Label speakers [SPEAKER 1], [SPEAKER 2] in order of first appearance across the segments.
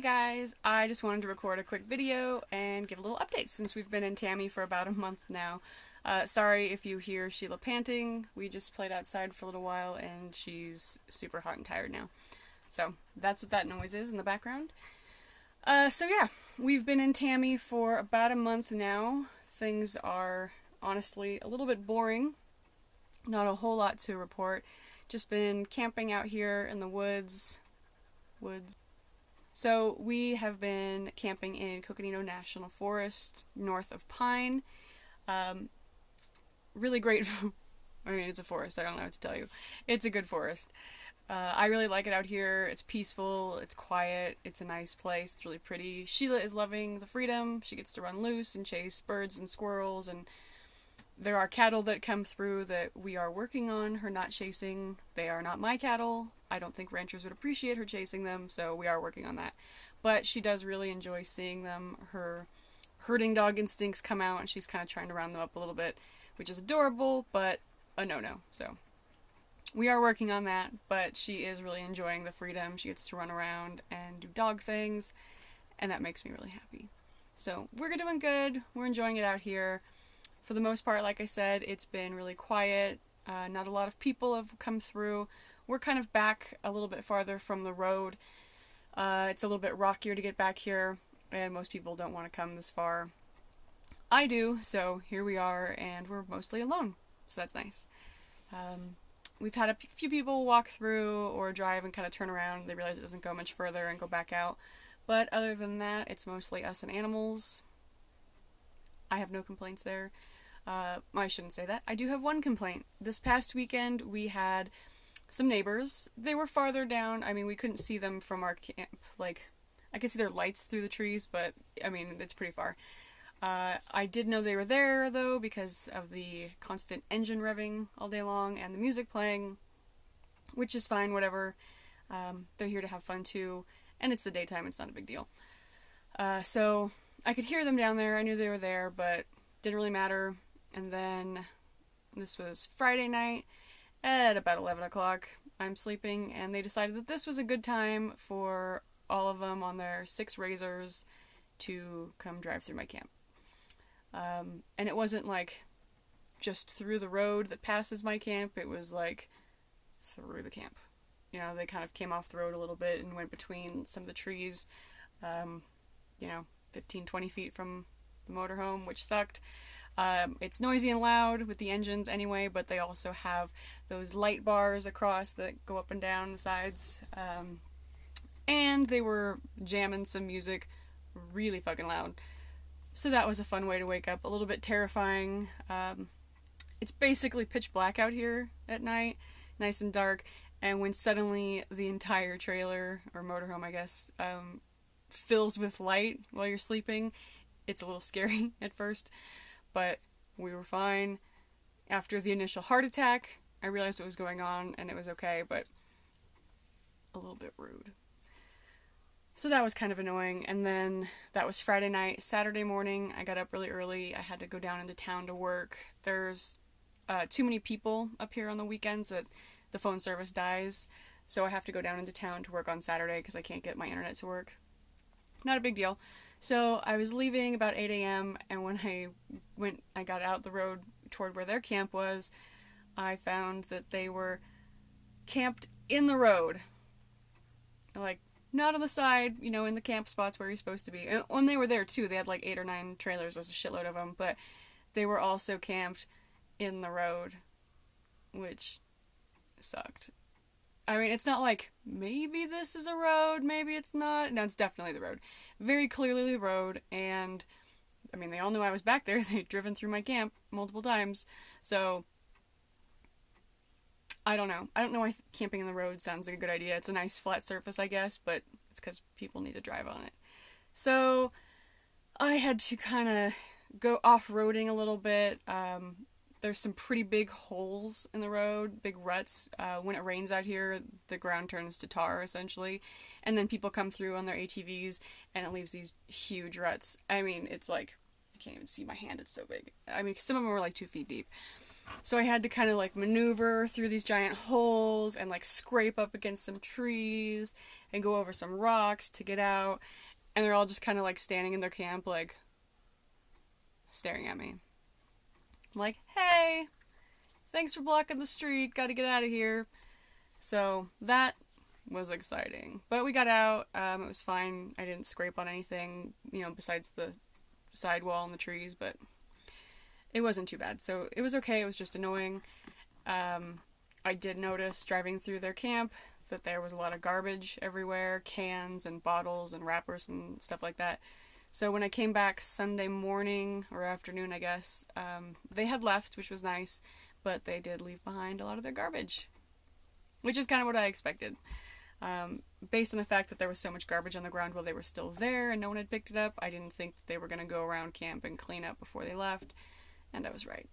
[SPEAKER 1] guys, I just wanted to record a quick video and give a little update since we've been in Tammy for about a month now. Sorry if you hear Sheila panting. We just played outside for a little while and she's super hot and tired now. So that's what that noise is in the background. So yeah, we've been in Tammy for about a month now. Things are honestly a little bit boring. Not a whole lot to report. Just been camping out here in the woods. So we have been camping in Coconino National Forest, north of Pine. Really great. I mean, it's a forest. I don't know what to tell you. It's a good forest. I really like it out here. It's peaceful. It's quiet. It's a nice place. It's really pretty. Sheila is loving the freedom. She gets to run loose and chase birds and squirrels, and there are cattle that come through that we are working on her not chasing. They are not my cattle. I don't think ranchers would appreciate her chasing them, so we are working on that. But she does really enjoy seeing them. Her herding dog instincts come out, and she's kind of trying to round them up a little bit, which is adorable, but a no-no. So we are working on that, but she is really enjoying the freedom. She gets to run around and do dog things, and that makes me really happy. So we're doing good. We're enjoying it out here. For the most part, like I said, it's been really quiet. Not a lot of people have come through. We're kind of back a little bit farther from the road. It's a little bit rockier to get back here, and most people don't want to come this far. I do, so here we are, and we're mostly alone, so that's nice. We've had a few people walk through or drive and kind of turn around. They realize it doesn't go much further and go back out. But other than that, it's mostly us and animals. I have no complaints there. I shouldn't say that. I do have one complaint. This past weekend, we had some neighbors. They were farther down. I mean, we couldn't see them from our camp. Like, I could see their lights through the trees, but, I mean, it's pretty far. I did know they were there, though, because of the constant engine revving all day long and the music playing, which is fine, whatever. They're here to have fun, too, and it's the daytime. It's not a big deal. So I could hear them down there. I knew they were there, but didn't really matter. And then this was Friday night at about 11 o'clock. I'm sleeping, and they decided that this was a good time for all of them on their 6 razors to come drive through my camp. And it wasn't like just through the road that passes my camp. It was like through the camp. You know, they kind of came off the road a little bit and went between some of the trees, 15, 20 feet from the motorhome, which sucked. It's noisy and loud with the engines anyway, but they also have those light bars across that go up and down the sides. And they were jamming some music really fucking loud. So that was a fun way to wake up. A little bit terrifying. It's basically pitch black out here at night, nice and dark, and when suddenly the entire trailer, or motorhome I guess, fills with light while you're sleeping, it's a little scary at first, but we were fine. After the initial heart attack, I realized what was going on, and it was okay, but a little bit rude. So that was kind of annoying, and then that was Friday night. Saturday morning, I got up really early. I had to go down into town to work. There's too many people up here on the weekends that the phone service dies, so I have to go down into town to work on Saturday because I can't get my internet to work. Not a big deal. So I was leaving about 8 a.m., and when I got out the road toward where their camp was, I found that they were camped in the road. Like, not on the side, in the camp spots where you're supposed to be. And when they were there, too, they had like 8 or 9 trailers. There's a shitload of them. But they were also camped in the road, which sucked. I mean, it's not like, maybe this is a road, maybe it's not. No, it's definitely the road. Very clearly the road, and, I mean, they all knew I was back there. They'd driven through my camp multiple times, so I don't know. I don't know why camping in the road sounds like a good idea. It's a nice flat surface, I guess, but it's because people need to drive on it. So I had to kind of go off-roading a little bit. There's some pretty big holes in the road, big ruts. When it rains out here, the ground turns to tar, essentially. And then people come through on their ATVs, and it leaves these huge ruts. I mean, it's like, I can't even see my hand, it's so big. I mean, some of them were like 2 feet deep. So I had to kind of like maneuver through these giant holes and like scrape up against some trees and go over some rocks to get out. And they're all just kind of like standing in their camp, like staring at me. I'm like, hey, thanks for blocking the street, gotta get out of here. So that was exciting. But we got out, it was fine. I didn't scrape on anything, besides the sidewall and the trees, but it wasn't too bad. So it was okay, it was just annoying. I did notice driving through their camp that there was a lot of garbage everywhere, cans and bottles and wrappers and stuff like that. So when I came back Sunday morning, or afternoon I guess, they had left, which was nice, but they did leave behind a lot of their garbage, which is kind of what I expected. Based on the fact that there was so much garbage on the ground while they were still there and no one had picked it up, I didn't think that they were going to go around camp and clean up before they left, and I was right.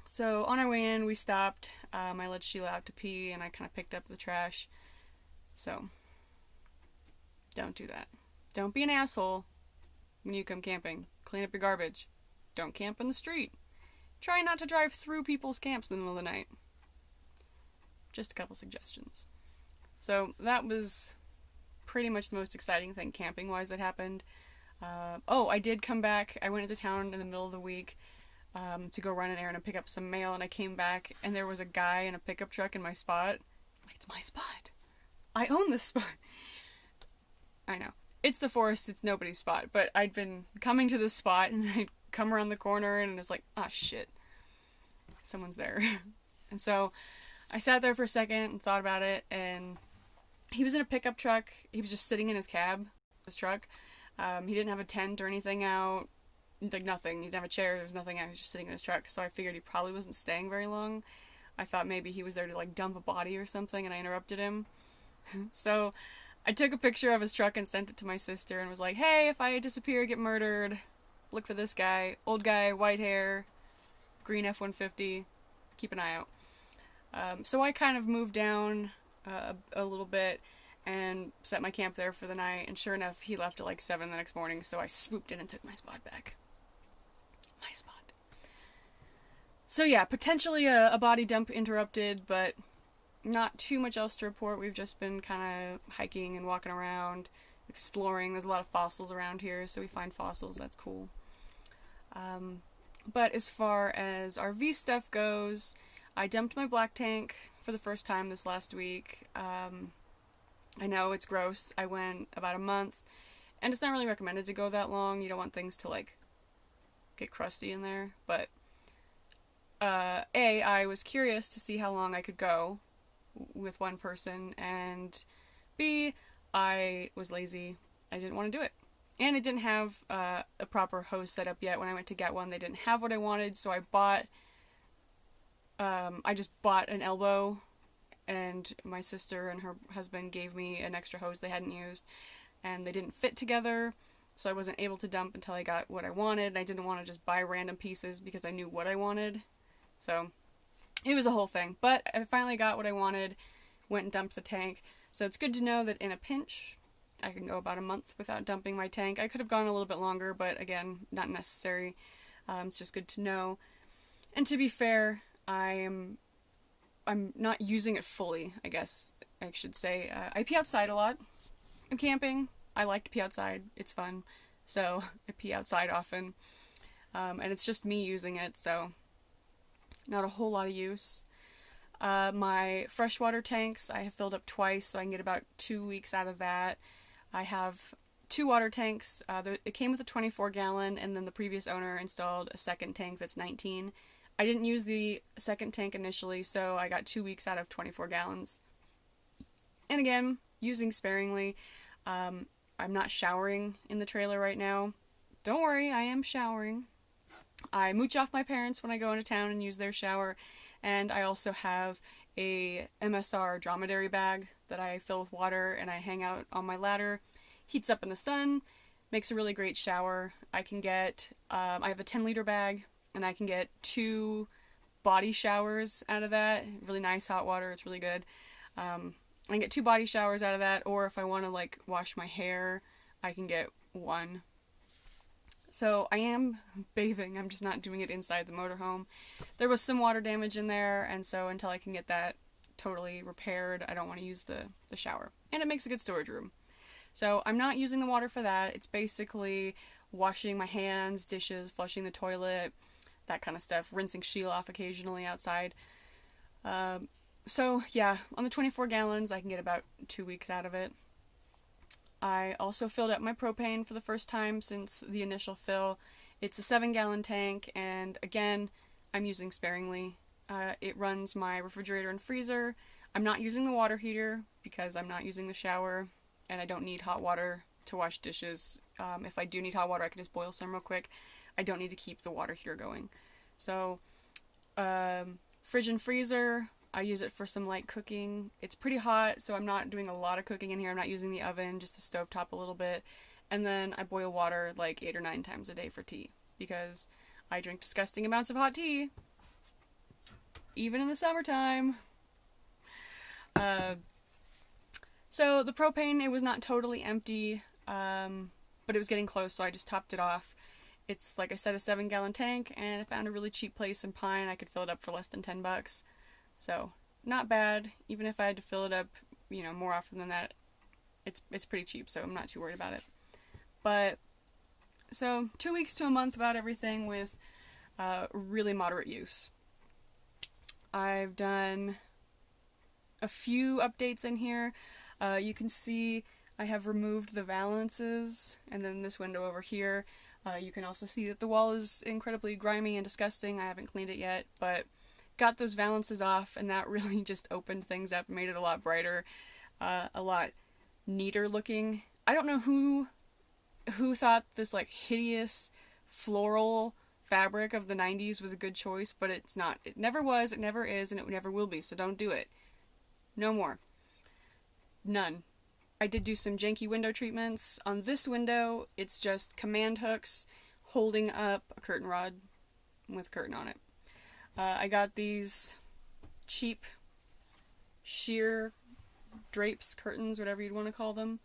[SPEAKER 1] So on our way in, we stopped. I let Sheila out to pee, and I kind of picked up the trash. So don't do that. Don't be an asshole when you come camping. Clean up your garbage. Don't camp in the street. Try not to drive through people's camps in the middle of the night. Just a couple suggestions. So that was pretty much the most exciting thing camping-wise that happened. I did come back. I went into town in the middle of the week to go run an errand and pick up some mail, and I came back, and there was a guy in a pickup truck in my spot. Like, it's my spot. I own this spot. I know. It's the forest, it's nobody's spot, but I'd been coming to this spot, and I'd come around the corner, and it was like, ah, shit. Someone's there. And so I sat there for a second and thought about it, and he was in a pickup truck. He was just sitting in his cab, his truck. He didn't have a tent or anything out. Like, nothing. He didn't have a chair. There was nothing out. He was just sitting in his truck. So I figured he probably wasn't staying very long. I thought maybe he was there to, like, dump a body or something, and I interrupted him. So I took a picture of his truck and sent it to my sister and was like, hey, if I disappear, get murdered, look for this guy. Old guy, white hair, green F-150. Keep an eye out. So I kind of moved down a little bit and set my camp there for the night, and sure enough, he left at like 7 the next morning, so I swooped in and took my spot back. My spot. So yeah, potentially a body dump interrupted, but not too much else to report. We've just been kind of hiking and walking around, exploring. There's a lot of fossils around here, so we find fossils. That's cool. But as far as RV stuff goes, I dumped my black tank for the first time this last week. I know it's gross. I went about a month, and it's not really recommended to go that long. You don't want things to, like, get crusty in there, but I was curious to see how long I could go with one person, and B, I was lazy. I didn't want to do it. And it didn't have a proper hose set up yet. When I went to get one, they didn't have what I wanted, so I just bought an elbow, and my sister and her husband gave me an extra hose they hadn't used, and they didn't fit together, so I wasn't able to dump until I got what I wanted, and I didn't want to just buy random pieces because I knew what I wanted. So it was a whole thing, but I finally got what I wanted, went and dumped the tank. So it's good to know that in a pinch, I can go about a month without dumping my tank. I could have gone a little bit longer, but again, not necessary. It's just good to know. And to be fair, I'm not using it fully, I guess I should say. I pee outside a lot. I'm camping. I like to pee outside. It's fun. So I pee outside often. And it's just me using it, so not a whole lot of use. My freshwater tanks, I have filled up twice, so I can get about 2 weeks out of that. I have 2 water tanks. It came with a 24-gallon, and then the previous owner installed a second tank that's 19. I didn't use the second tank initially, so I got 2 weeks out of 24 gallons. And again, using sparingly. I'm not showering in the trailer right now. Don't worry, I am showering. I mooch off my parents when I go into town and use their shower, and I also have a MSR dromedary bag that I fill with water and I hang out on my ladder. Heats up in the sun, makes a really great shower. I can get, I have a 10-liter bag, and I can get 2 body showers out of that. Really nice hot water, it's really good. I can get 2 body showers out of that, or if I want to, like, wash my hair, I can get 1. So I am bathing, I'm just not doing it inside the motorhome. There was some water damage in there, and so until I can get that totally repaired, I don't want to use the shower. And it makes a good storage room. So I'm not using the water for that. It's basically washing my hands, dishes, flushing the toilet, that kind of stuff, rinsing Sheila off occasionally outside. So yeah, on the 24 gallons, I can get about 2 weeks out of it. I also filled up my propane for the first time since the initial fill. It's a 7-gallon tank, and again, I'm using sparingly. It runs my refrigerator and freezer. I'm not using the water heater because I'm not using the shower, and I don't need hot water to wash dishes. If I do need hot water, I can just boil some real quick. I don't need to keep the water heater going. So, fridge and freezer, I use it for some light cooking. It's pretty hot, so I'm not doing a lot of cooking in here. I'm not using the oven, just the stovetop a little bit. And then I boil water like 8 or 9 times a day for tea, because I drink disgusting amounts of hot tea, even in the summertime. So the propane, it was not totally empty, but it was getting close, so I just topped it off. It's, like I said, a 7-gallon tank, and I found a really cheap place in Pine. I could fill it up for less than $10. So, not bad. Even if I had to fill it up, more often than that, it's pretty cheap, so I'm not too worried about it. But, so, 2 weeks to a month about everything with really moderate use. I've done a few updates in here. You can see I have removed the valances, and then this window over here. You can also see that the wall is incredibly grimy and disgusting. I haven't cleaned it yet, but got those valances off, and that really just opened things up, made it a lot brighter, a lot neater looking. I don't know who thought this like hideous floral fabric of the 90s was a good choice, but it's not. It never was, it never is, and it never will be, so don't do it. No more. None. I did do some janky window treatments. On this window, it's just command hooks holding up a curtain rod with a curtain on it. I got these cheap sheer drapes, curtains, whatever you'd want to call them.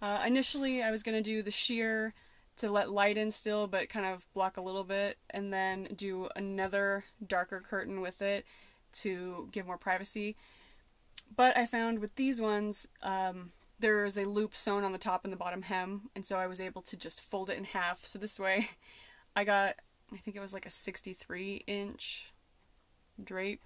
[SPEAKER 1] Initially, I was going to do the sheer to let light in still, but kind of block a little bit, and then do another darker curtain with it to give more privacy. But I found with these ones, there is a loop sewn on the top and the bottom hem, and so I was able to just fold it in half. So this way, I think it was like a 63-inch drape.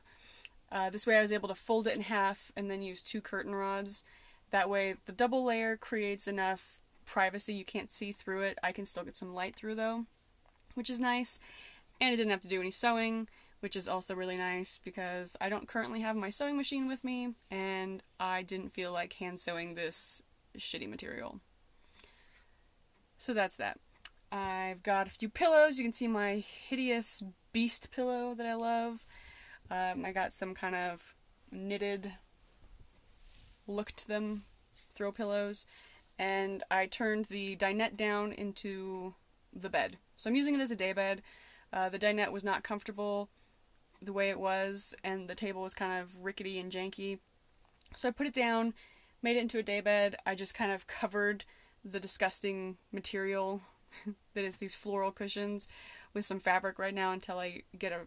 [SPEAKER 1] This way I was able to fold it in half and then use 2 curtain rods. That way the double layer creates enough privacy you can't see through it. I can still get some light through though, which is nice. And I didn't have to do any sewing, which is also really nice because I don't currently have my sewing machine with me, and I didn't feel like hand sewing this shitty material. So that's that. I've got a few pillows. You can see my hideous beast pillow that I love. I got some kind of knitted look to them throw pillows, and I turned the dinette down into the bed. So I'm using it as a day bed. The dinette was not comfortable the way it was, and the table was kind of rickety and janky. So I put it down, made it into a day bed. I just kind of covered the disgusting material that is these floral cushions with some fabric right now until I get a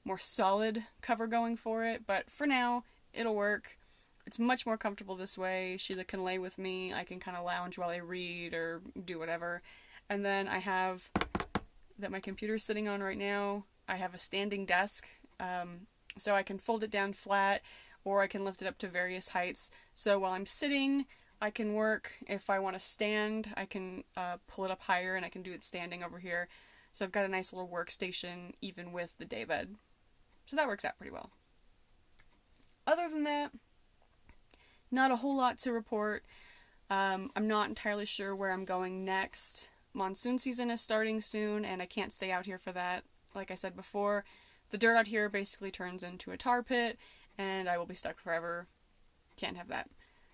[SPEAKER 1] more solid cover going for it. But for now, it'll work. It's much more comfortable this way. Sheila can lay with me. I can kind of lounge while I read or do whatever. And then I have that my computer's sitting on right now. I have a standing desk, so I can fold it down flat, or I can lift it up to various heights. So while I'm sitting, I can work. If I want to stand, I can pull it up higher, and I can do it standing over here. So I've got a nice little workstation, even with the daybed. So that works out pretty well. Other than that, not a whole lot to report. I'm not entirely sure where I'm going next. Monsoon season is starting soon, and I can't stay out here for that. Like I said before, the dirt out here basically turns into a tar pit, and I will be stuck forever. Can't have that.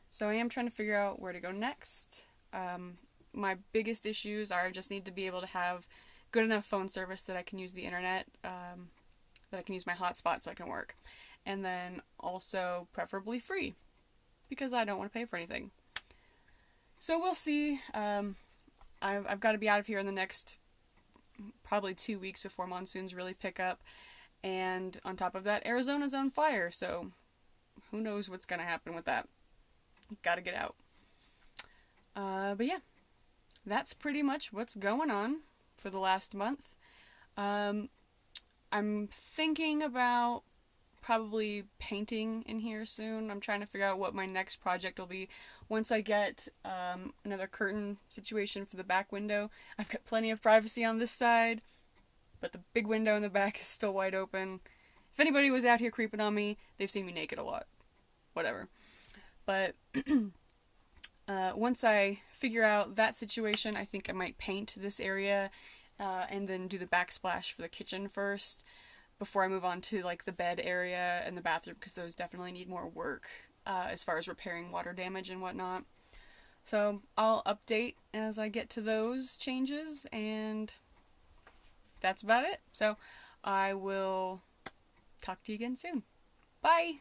[SPEAKER 1] So I am trying to figure out where to go next. My biggest issues are I just need to be able to have good enough phone service that I can use the internet, that I can use my hotspot so I can work. And then also preferably free, because I don't want to pay for anything. So we'll see. I've got to be out of here in the next probably 2 weeks before monsoons really pick up. And on top of that, Arizona's on fire, so who knows what's going to happen with that. Gotta get out. But yeah, that's pretty much what's going on for the last month. I'm thinking about probably painting in here soon. I'm trying to figure out what my next project will be once I get another curtain situation for the back window. I've got plenty of privacy on this side, but the big window in the back is still wide open. If anybody was out here creeping on me, they've seen me naked a lot. Whatever. But once I figure out that situation, I think I might paint this area and then do the backsplash for the kitchen first before I move on to like the bed area and the bathroom, because those definitely need more work as far as repairing water damage and whatnot. So I'll update as I get to those changes, and that's about it. So I will talk to you again soon. Bye!